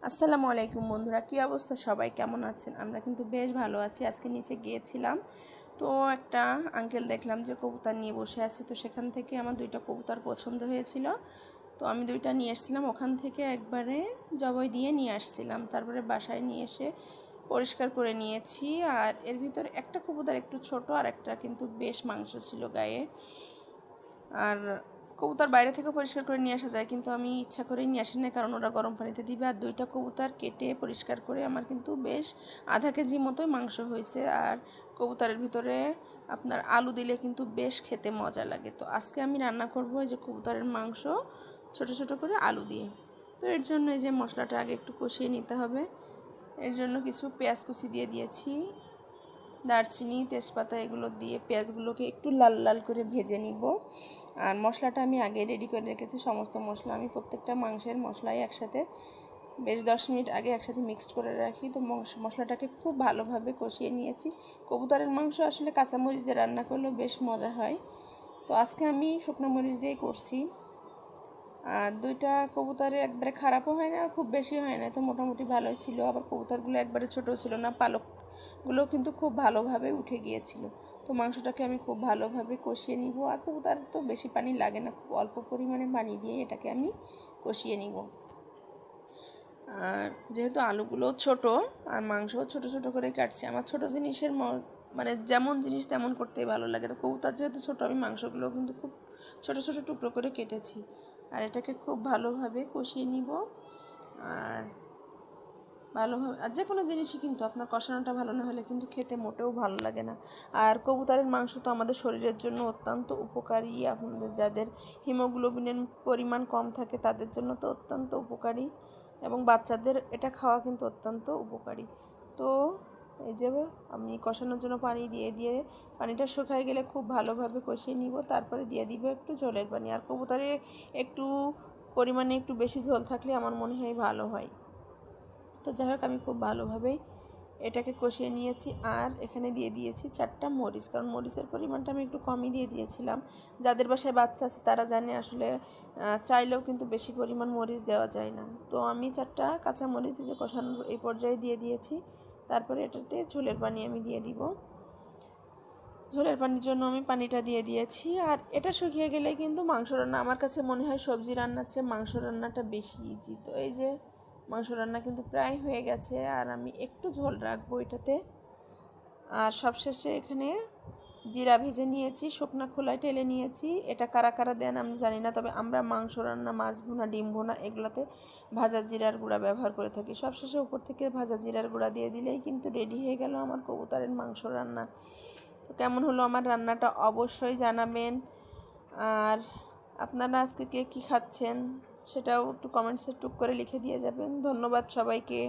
আসসালামু আলাইকুম বন্ধুরা, কী অবস্থা? সবাই কেমন আছেন? আমরা কিন্তু বেশ ভালো আছি। আজকে নিচে গিয়েছিলাম, তো একটা আঙ্কেল দেখলাম যে কবুতর নিয়ে বসে আছে। তো সেখান থেকে আমার দুইটা কবুতর পছন্দ হয়েছিল, তো আমি দুইটা নিয়ে এসেছিলাম। ওখান থেকে একবারে জবাই দিয়ে নিয়ে আসছিলাম, তারপরে বাসায় নিয়ে এসে পরিষ্কার করে নিয়েছি। আর এর ভিতরে একটা কবুতর একটু ছোট, আর একটা কিন্তু বেশ মাংস ছিল গায়ে। আর কবুতর বাইরে থেকে পরিষ্কার করে নিয়ে আসা যায়, কিন্তু আমি ইচ্ছা করেই নিয়ে আসি না, কারণ ওরা গরম পানিতে দিবে। আর দুইটা কবুতর কেটে পরিষ্কার করে আমার কিন্তু বেশ আধা কেজি মতোই মাংস হয়েছে। আর কবুতরের ভিতরে আপনার আলু দিলে কিন্তু বেশ খেতে মজা লাগে। তো আজকে আমি রান্না করবো এই যে কবুতরের মাংস ছোট ছোট করে আলু দিয়ে। তো এর জন্য এই যে মশলাটা আগে একটু কষিয়ে নিতে হবে। এর জন্য কিছু পেঁয়াজ কুচি দিয়ে দিয়েছি, দারচিনি, তেজপাতা এগুলো দিয়ে পেঁয়াজগুলোকে একটু লাল লাল করে ভেজে নিব। আর মশলাটা আমি আগে রেডি করে রেখেছি। সমস্ত মশলা আমি প্রত্যেকটা মাংসের মশলাই একসাথে বেশ 10 মিনিট আগে একসাথে মিক্সড করে রাখি। তো মশলাটাকে খুব ভালোভাবে কষিয়ে নিয়েছি। কবুতরের মাংস আসলে কাঁচামরিচ দিয়ে রান্না করলেও বেশ মজা হয়। তো আজকে আমি শুকনো মরিচ দিয়েই করছি। আর দুইটা কবুতরে একবারে খারাপও হয় না, খুব বেশি হয় না, তো মোটামুটি ভালোই ছিল। আবার কবুতরগুলো একবারে ছোট ছিল না, পালকগুলো কিন্তু খুব ভালোভাবে উঠে গিয়েছিল। তো মাংসটাকে আমি খুব ভালোভাবে কষিয়ে নিব। আর কবুতর তো বেশি পানি লাগে না, খুব অল্প পরিমাণে পানি দিয়ে এটাকে আমি কষিয়ে নিব। আর যেহেতু আলুগুলো ছোট আর মাংসও ছোট ছোট করে কাটছি, আমার ছোট জিনিসের মানে যেমন জিনিস তেমন করতেই ভালো লাগে। তো কবুতর যেহেতু ছোট, আমি মাংসগুলো কিন্তু খুব ছোট ছোট টুকরো করে কেটেছি। আর এটাকে খুব ভালোভাবে কষিয়ে নিব। আর ভালোভাবে, আর যে কোনো জিনিসই কিন্তু আপনার কষানোটা ভালো না হলে কিন্তু খেতে মোটেও ভালো লাগে না। আর কবুতরের মাংস তো আমাদের শরীরের জন্য অত্যন্ত উপকারী। আপনাদের যাদের হিমোগ্লোবিনের পরিমাণ কম থাকে তাদের জন্য তো অত্যন্ত উপকারী, এবং বাচ্চাদের এটা খাওয়া কিন্তু অত্যন্ত উপকারী। তো এই যে আমি কষানোর জন্য পানি দিয়ে দিয়ে পানিটা শুকায় গেলে খুব ভালোভাবে কষিয়ে নিব। তারপরে দিয়ে দিব একটু ঝোলের পানি। আর কবুতরে একটু পরিমাণে একটু বেশি ঝোল থাকলে আমার মনে হয় ভালো হয়। তো যাই হোক, আমি খুব ভালোভাবেই এটাকে কষিয়ে নিয়েছি। আর এখানে দিয়ে দিয়েছি 4টা মরিচ, কারণ মরিচের পরিমাণটা আমি একটু কমই দিয়ে দিয়েছিলাম। যাদের বাসায় বাচ্চা আছে তারা জানে আসলে চাইলেও কিন্তু বেশি পরিমাণ মরিচ দেওয়া যায় না। তো আমি 4টা কাঁচা মরিচ যে কষানোর এই পর্যায়ে দিয়ে দিয়েছি। তারপরে এটাতে ঝোলের পানি আমি দিয়ে দিব। ঝোলের পানির জন্য আমি পানিটা দিয়ে দিয়েছি। আর এটা শুকিয়ে গেলে কিন্তু মাংস রান্না, আমার কাছে মনে হয় সবজি রান্নার চেয়ে মাংস রান্নাটা বেশি ইজি। তো এই যে মাংস রান্না কিন্তু প্রায় হয়ে গেছে, আর আমি একটু ঝোল রাখবো এটাতে। আর সবশেষে এখানে জিরা ভেজে নিয়েছি, শুকনা খোলায় টেলে নিয়েছি। এটা কারা কারা দেন আমি জানি না, তবে আমরা মাংস রান্না, মাছ ভুনা, ডিম ভুনা এগুলোতে ভাজা জিরার গুঁড়া ব্যবহার করে থাকি। সবশেষে উপর থেকে ভাজা জিরার গুঁড়া দিয়ে দিলেই কিন্তু রেডি হয়ে গেল আমার কবুতরের মাংস রান্না। তো কেমন হলো আমার রান্নাটা অবশ্যই জানাবেন। আর আপনারা আজকে কে কী খাচ্ছেন সেটাও একটু কমেন্টসে টুক করে লিখে দিয়ে যাবেন। ধন্যবাদ সবাইকে।